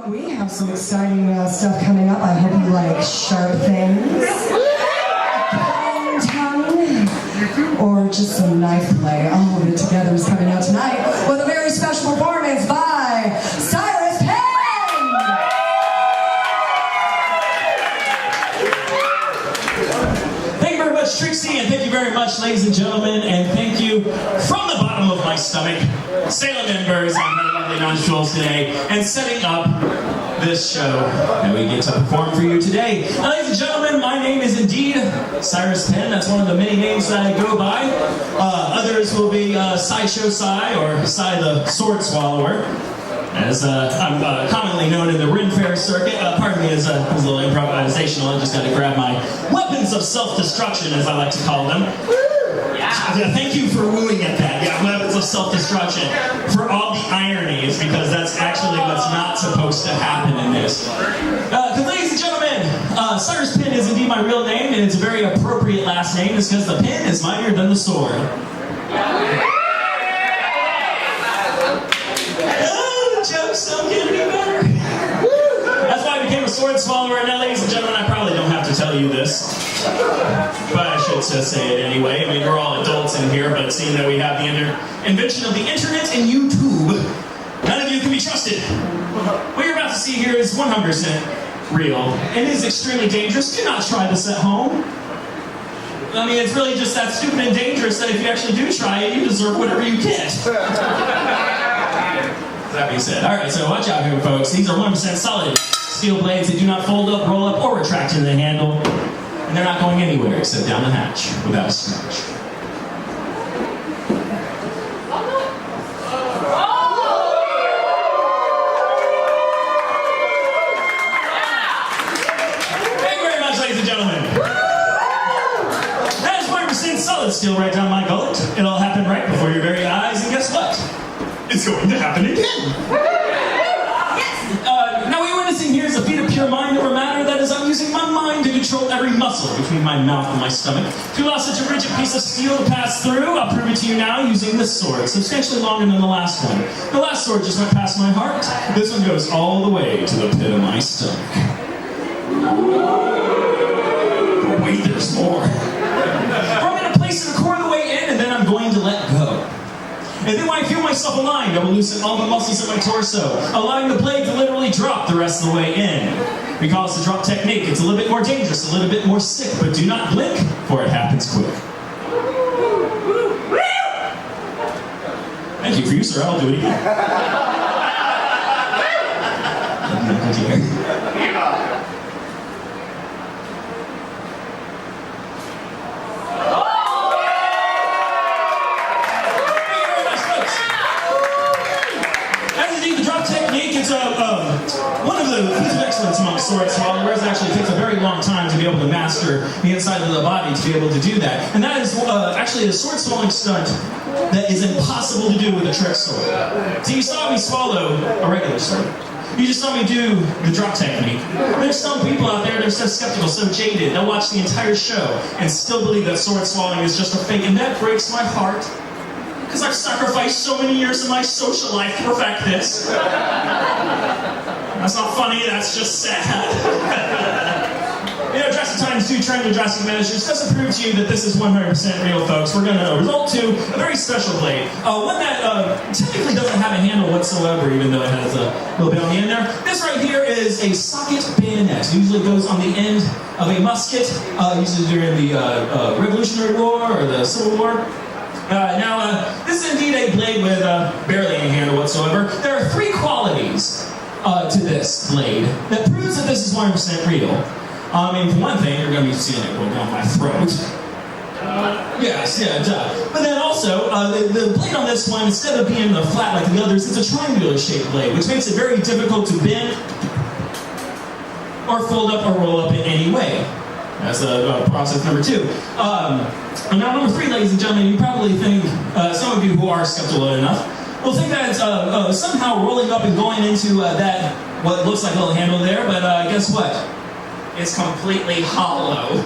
We have some exciting stuff coming up. I hope you like sharp things, a tongue, or just some knife play. All of it together is coming out tonight with a very special performance by Cyrus Penn! Thank you very much, Trixie, and thank you very much, ladies and gentlemen, and thank you from the bottom of my stomach, Salem members on the lovely non-jewels today, and setting up this show that we get to perform for you today. Now, ladies and gentlemen, my name is indeed Cyrus Penn. That's one of the many names that I go by. Others will be Sideshow Cy, or Cy the Sword Swallower, as I'm commonly known in the Ren Fair circuit. Pardon me, as a little improvisational, I just got to grab my weapons of self-destruction, as I like to call them. Yeah, thank you for wooing at that. Yeah, weapons of self-destruction. For all the ironies, because that's actually what's not supposed to happen in this. Because, ladies and gentlemen, Cyrus Penn is indeed my real name, and it's a very appropriate last name. It's because the pen is mightier than the sword. Jokes don't get any better. That's why I became a sword swallower. Now, ladies and gentlemen, I probably don't have to tell you this, but I should just say it anyway. I mean, we're all adults in here, but seeing that we have the invention of the internet and YouTube, none of you can be trusted. What you're about to see here is 100% real. It is extremely dangerous. Do not try this at home. I mean, it's really just that stupid and dangerous that if you actually do try it, you deserve whatever you get. That being said, alright, so watch out here, folks. These are 100% solid steel blades. They do not fold up, roll up, or retract into the handle. And they're not going anywhere except down the hatch without a scratch. Thank you very much, ladies and gentlemen. That is 100% solid steel right down my gullet. It all happened right before your very eyes, and guess what? It's going to happen again. Now what you're witnessing here is a feat of pure mind over matter. That is, I'm using my mind to control every muscle between my mouth and my stomach to allow such a rigid piece of steel to pass through. I'll prove it to you now using this sword, substantially longer than the last one. The last sword just went past my heart. This one goes all the way to the pit of my stomach. But wait, there's more. I'm going to place it a quarter of the way in, and then I'm going to let go. And then when I feel myself aligned, I will loosen all the muscles of my torso, allowing the blade to literally drop the rest of the way in. We call this the drop technique. It's a little bit more dangerous, a little bit more sick, but do not blink, for it happens quick. Thank you for you, sir. I'll do it again. One of the feats of excellence among sword swallowers. Actually takes a very long time to be able to master the inside of the body to be able to do that. And that is actually a sword swallowing stunt that is impossible to do with a trick sword. So you saw me swallow a regular sword. You just saw me do the drop technique. There's some people out there that are so skeptical, so jaded, they'll watch the entire show and still believe that sword swallowing is just a fake, and that breaks my heart. Because I've sacrificed so many years of my social life to perfect this. That's not funny, that's just sad. You know, Drastic Times 2 Trend to Drastic Measures doesn't prove to you that this is 100% real, folks. We're going to result to a very special blade. One that technically doesn't have a handle whatsoever, even though it has a little bit on the end there. This right here is a socket bayonet. It usually goes on the end of a musket, usually during the Revolutionary War or the Civil War. This is indeed a blade with barely any handle whatsoever. There are 3 qualities to this blade that proves that this is 100% real. And for one thing, you're going to be seeing it roll down my throat. Yes, yeah, duh. But then also, the blade on this one, instead of being flat like the others, it's a triangular-shaped blade, which makes it very difficult to bend or fold up or roll up in any way. That's process number 2. And now number 3, ladies and gentlemen, you probably think, some of you who are skeptical enough, will think that it's somehow rolling up and going into that, what looks like a little handle there, but guess what? It's completely hollow.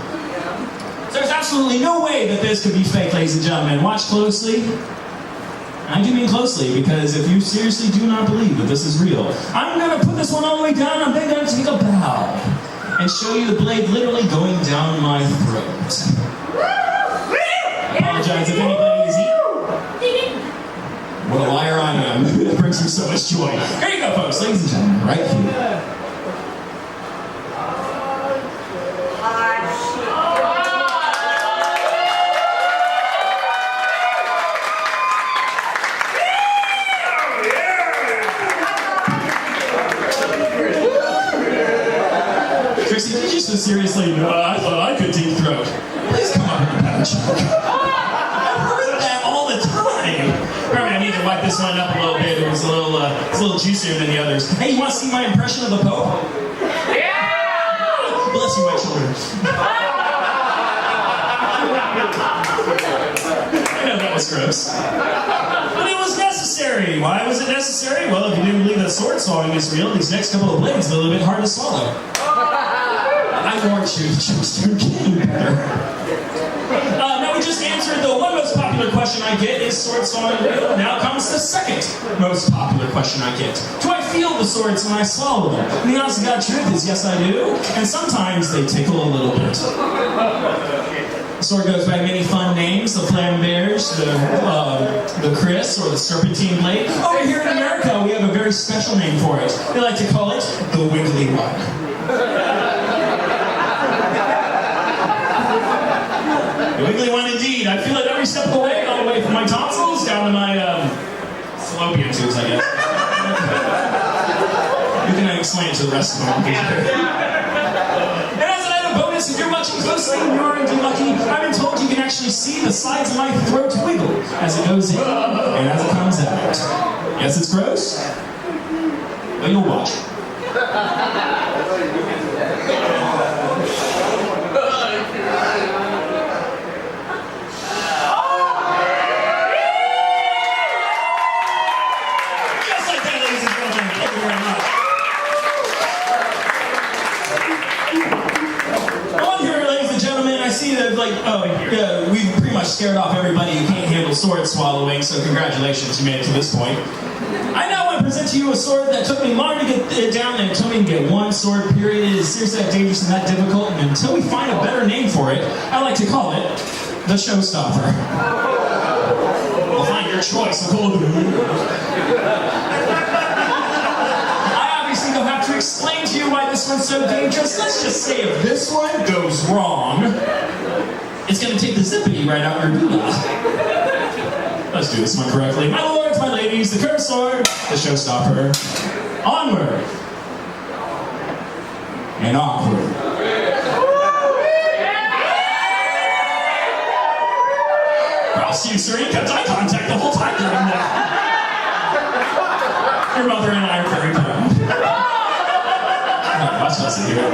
So there's absolutely no way that this could be fake, ladies and gentlemen. Watch closely. I do mean closely, because if you seriously do not believe that this is real, I'm going to put this one all the way down, and then going to take a bow and show you the blade literally going down my throat. Apologize if anybody is eating. What a liar I am. It brings me so much joy. Here you go, folks, ladies and gentlemen, right here. Trixie, did you so seriously know I thought I could deep throat? Please come up and pat a joke. I've heard that all the time. Remember, I need to wipe this one up a little bit. It's a little juicier than the others. Hey, you want to see my impression of the Pope? Yeah! Bless you, my children. I know that was gross. But it was necessary. Why was it necessary? Well, if you didn't believe that sword swallowing is real, these next couple of blades are a little bit hard to swallow. I warned you, just you're getting better. Now we just answered the one most popular question I get, is sword swallowing real? Now comes the second most popular question I get. Do I feel the swords when I swallow them? And the honest to God truth is, yes I do. And sometimes they tickle a little bit. The sword goes by many fun names: the flamberge, the Chris, or the serpentine blade. Over here in America, we have a very special name for it. They like to call it the wiggly one. The wiggly one indeed. I feel it every step of the way, all the way from my tonsils down to my fallopian tubes, I guess. You can explain it to the rest of them. And as an added bonus, if you're watching closely and you're indeed lucky, I've been told you can actually see the sides of my throat wiggle as it goes in and as it comes out. Yes, it's gross, but you'll watch. We've pretty much scared off everybody who can't handle sword swallowing, so congratulations, you made it to this point. I now want to present to you a sword that took me longer to get it down than it took me to get one sword, period. It is seriously that dangerous and that difficult, and until we find a better name for it, I like to call it the Showstopper. We'll find your choice. I obviously don't have to explain to you why this one's so dangerous. Let's just say if this one goes wrong, it's going to take the zippity right out your doodah. Let's do this one correctly. My lords, my ladies, the curved sword, the Showstopper. Onward. And awkward. Props to you, sir. You kept eye contact the whole time during that. Your mother and I are very proud. Watch us here.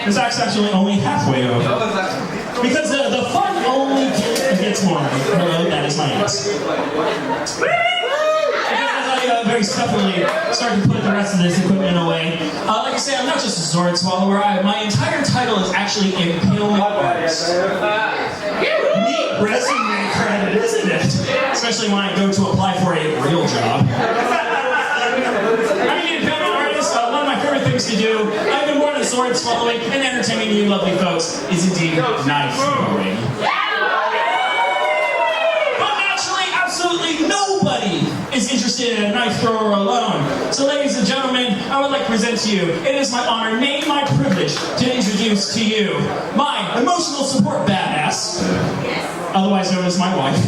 This act's actually only halfway over. Because the fun only gets more. Hello, that is my ass. As I very stealthily start to put the rest of this equipment away, like I say, I'm not just a sword swallower. My entire title is actually Impalement Artist. Neat resume credit, isn't it? Especially when I go to apply for a real job. I mean, Impalement Artist, one of my favorite things to do, I've been born in sword swallowing and entertaining you lovely folks, is indeed knife throwing. But naturally, absolutely nobody is interested in a knife thrower alone. So ladies and gentlemen, I would like to present to you, it is my honor, nay my privilege, to introduce to you my emotional support badass, otherwise known as my wife.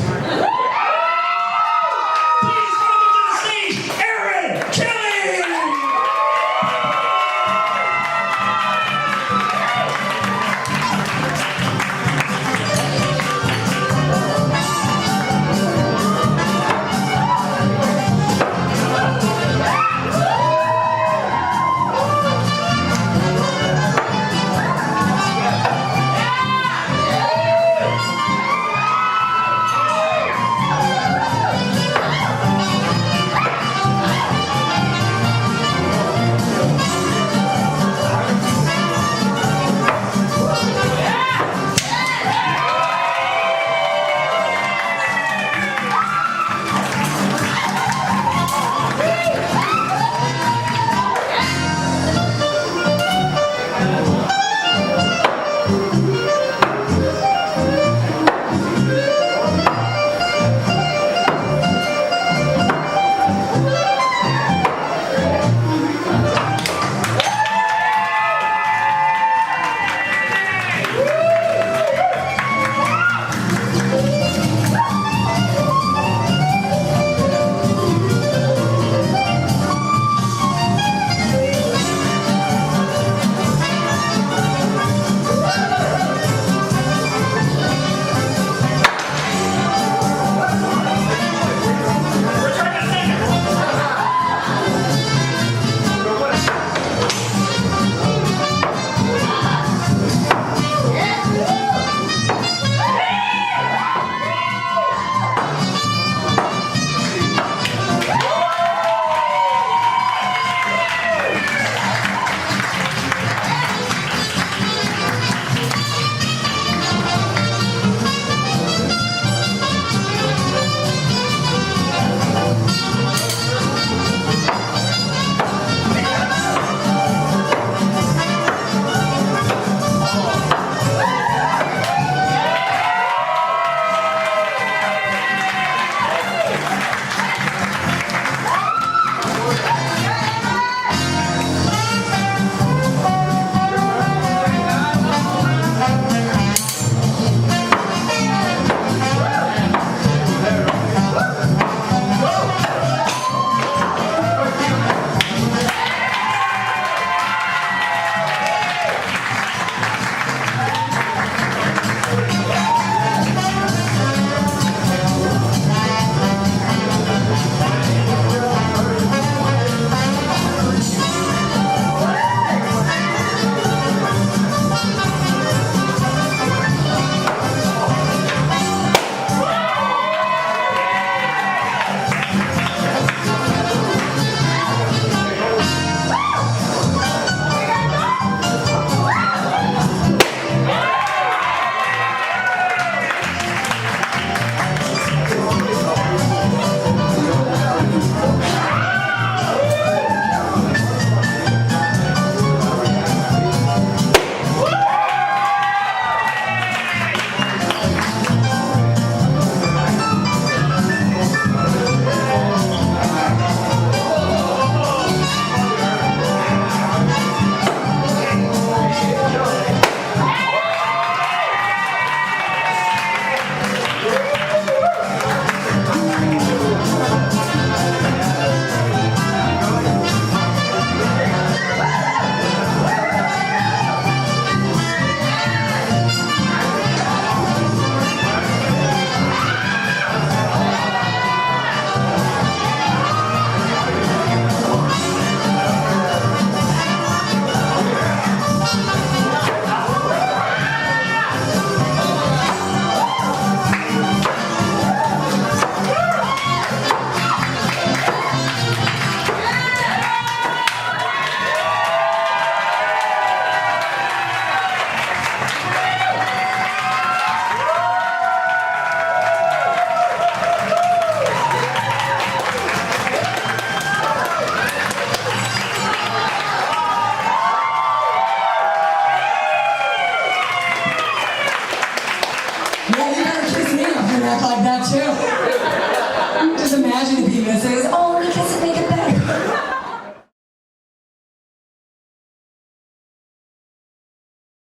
Yeah, you better kiss me up and act like that too. Just imagine if he misses. Oh,